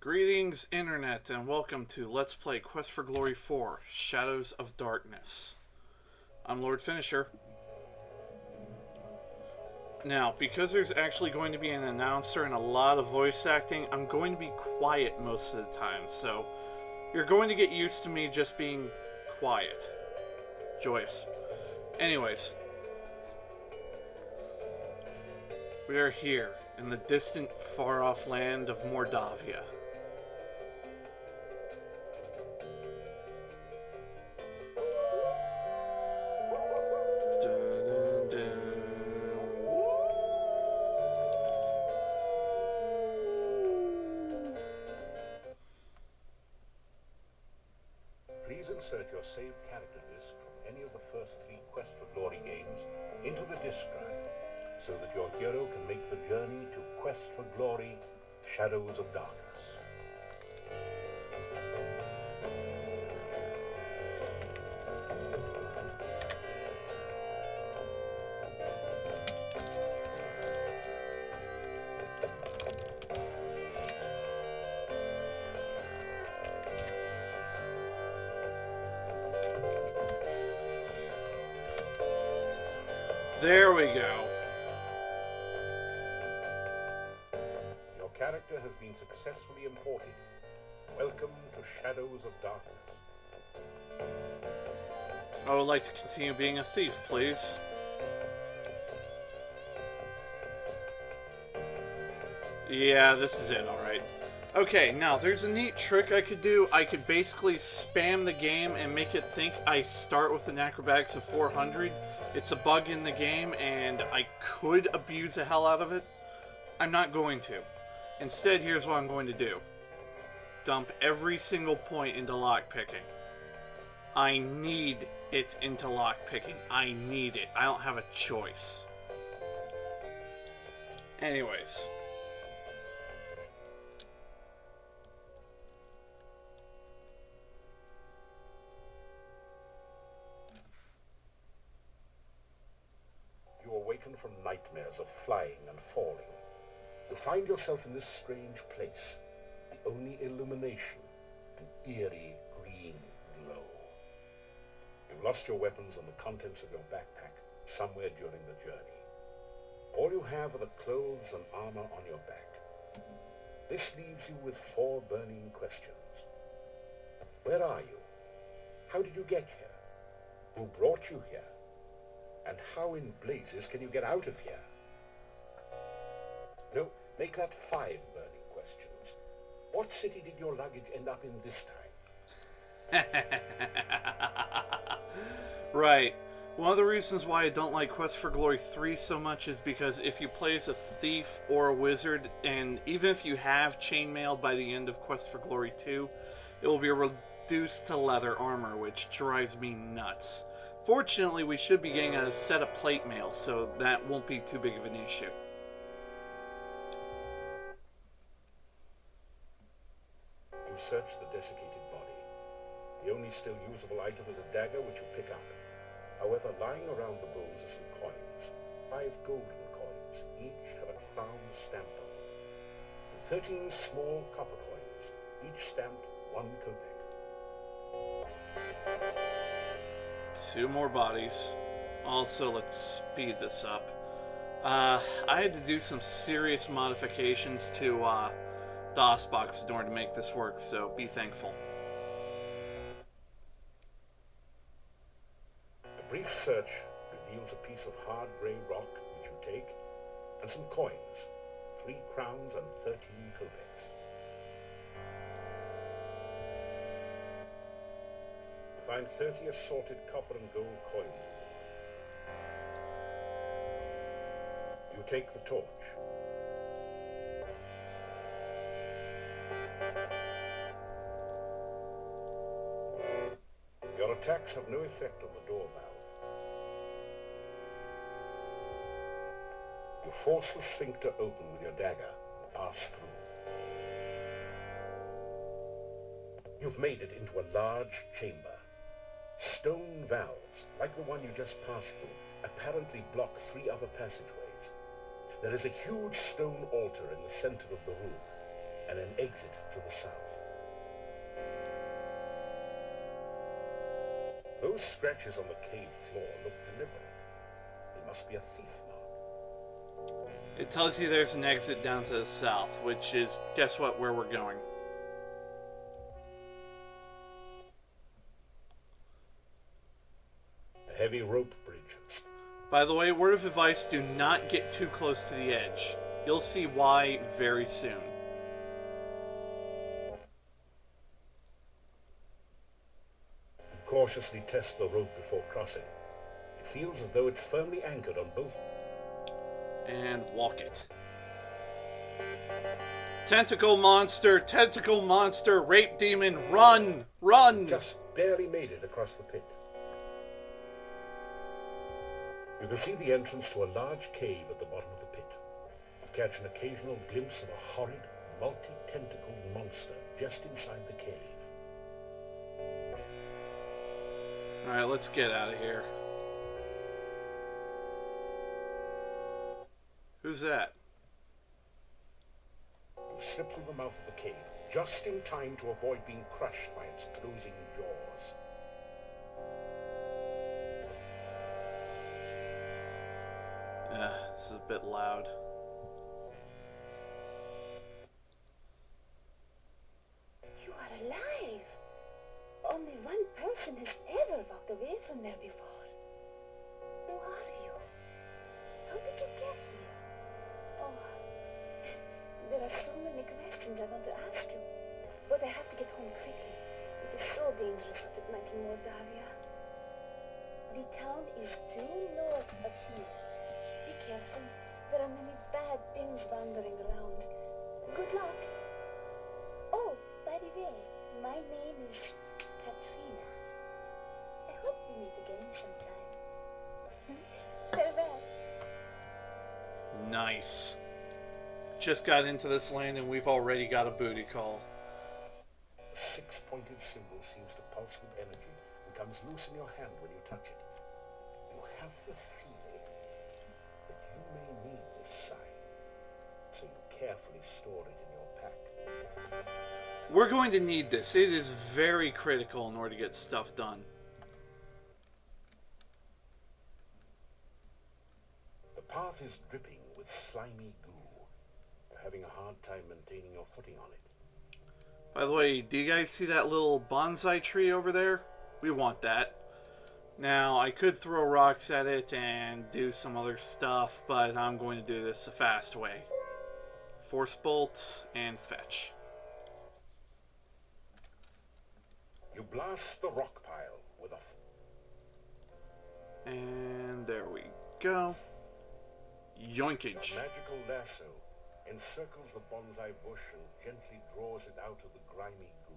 Greetings, Internet, and welcome to Let's Play Quest for Glory 4, Shadows of Darkness. I'm Lord Finisher. Now, because there's actually going to be an announcer and a lot of voice acting, I'm going to be quiet most of the time, so you're going to get used to me just being quiet. Joyous. Anyways, we are here in the distant, far-off land of Mordavia. Please insert your saved character disk from any of the first 3 Quest for Glory games into the disk drive, so that your hero can make the journey to Quest for Glory, Shadows of Darkness. There we go. Your character has been successfully imported. Welcome to Shadows of Darkness. I would like to continue being a thief, please. Yeah, this is it, alright. Okay, now, there's a neat trick I could do. I could basically spam the game and make it think I start with an acrobatics of 400. It's a bug in the game, and I could abuse the hell out of it. I'm not going to. Instead, here's what I'm going to do. Dump every single point into lockpicking. I need it into lockpicking. I need it. I don't have a choice. Anyways. You awaken from nightmares of flying and falling. You find yourself in this strange place. The only illumination, an eerie green glow. You've lost your weapons and the contents of your backpack somewhere during the journey. All you have are the clothes and armor on your back. This leaves you with 4 burning questions. Where are you? How did you get here? Who brought you here? And how in blazes can you get out of here? No, make that 5 burning questions. What city did your luggage end up in this time? Right. One of the reasons why I don't like Quest for Glory 3 so much is because if you play as a thief or a wizard, and even if you have chainmail by the end of Quest for Glory 2, it will be reduced to leather armor, which drives me nuts. Fortunately, we should be getting a set of plate mail, so that won't be too big of an issue. You search the desiccated body. The only still usable item is a dagger which you pick up. However, lying around the bones are some coins. 5 golden coins, each have a crown stamped on them. And 13 small copper coins, each stamped 1 kopeck. 2 more bodies. Also, let's speed this up. I had to do some serious modifications to DOSBox in order to make this work, so be thankful. A brief search reveals a piece of hard grey rock which you take, and some coins, 3 crowns and 13 kopecks. You find 30 assorted copper and gold coins. You take the torch. Your attacks have no effect on the door valve. You force the sphincter open with your dagger and pass through. You've made it into a large chamber. Stone valves, like the one you just passed through, apparently block 3 other passageways. There is a huge stone altar in the center of the room, and an exit to the south. Those scratches on the cave floor look deliberate. They must be a thief mark. It tells you there's an exit down to the south, which is, guess what, where we're going. A heavy rope bridge. By the way, word of advice, do not get too close to the edge. You'll see why very soon. Cautiously test the rope before crossing. It feels as though it's firmly anchored on both. And walk it. Tentacle monster, rape demon, run! Run! Just barely made it across the pit. You can see the entrance to a large cave at the bottom of the pit. You catch an occasional glimpse of a horrid, multi-tentacled monster just inside the cave. Alright, let's get out of here. Who's that? You slip through the mouth of the cave, just in time to avoid being crushed by its closing jaws. This is a bit loud. You are alive! Only one person has ever walked away from there before. Who are you? How did you get here? Oh, there are so many questions I want to ask you, but I have to get home quickly. It is so dangerous out at night in Moldavia. The town is due north of here. Be careful. There are many bad things wandering around. Good luck. Oh, by the way, my name is Katrina. I hope we meet again sometime. Farewell. Nice. Just got into this land and we've already got a booty call. A six-pointed symbol seems to pulse with energy and comes loose in your hand when you touch it. You have the feeling that you may need this sign, so you carefully store it in your pack. We're going to need this. It is very critical in order to get stuff done. The path is dripping with slimy goo. You're having a hard time maintaining your footing on it. By the way, do you guys see that little bonsai tree over there? We want that. Now, I could throw rocks at it and do some other stuff, but I'm going to do this the fast way. Force bolts and fetch. You blast the rock pile with a... And there we go. Yoinkage. A magical lasso encircles the bonsai bush and gently draws it out of the grimy goo.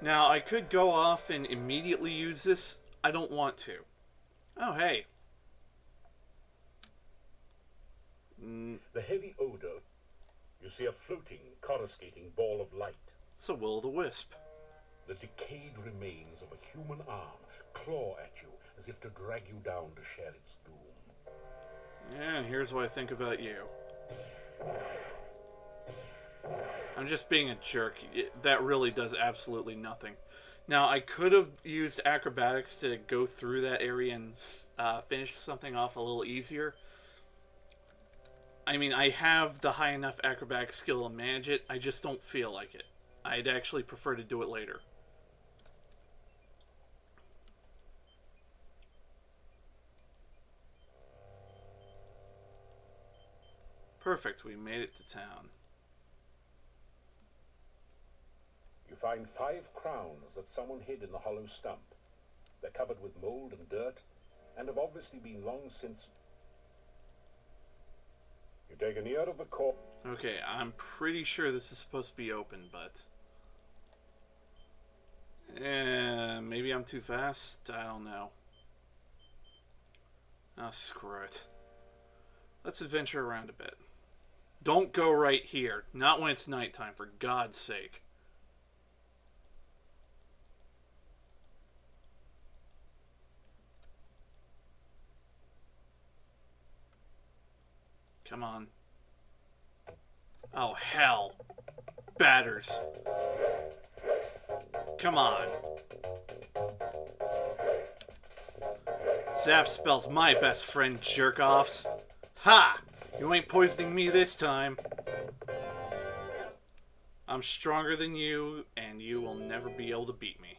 Now, I could go off and immediately use this. I don't want to. Oh, hey. The heavy odor. You see a floating, coruscating ball of light. It's a will-o'-the-wisp. The decayed remains of a human arm claw at you as if to drag you down to share its doom. Yeah, and here's what I think about you. I'm just being a jerk. That really does absolutely nothing. Now, I could have used acrobatics to go through that area and finish something off a little easier. I mean, I have the high enough acrobatic skill to manage it. I just don't feel like it. I'd actually prefer to do it later. Perfect, we made it to town. You find 5 crowns that someone hid in the hollow stump. They're covered with mold and dirt, and have obviously been long since... You take an ear of the corpse. Okay, I'm pretty sure this is supposed to be open, but... maybe I'm too fast? I don't know. Oh, screw it. Let's adventure around a bit. Don't go right here. Not when it's nighttime, for God's sake. Come on. Oh, hell. Batters. Come on. Zap spell's my best friend, jerk-offs. Ha! You ain't poisoning me this time. I'm stronger than you, and you will never be able to beat me.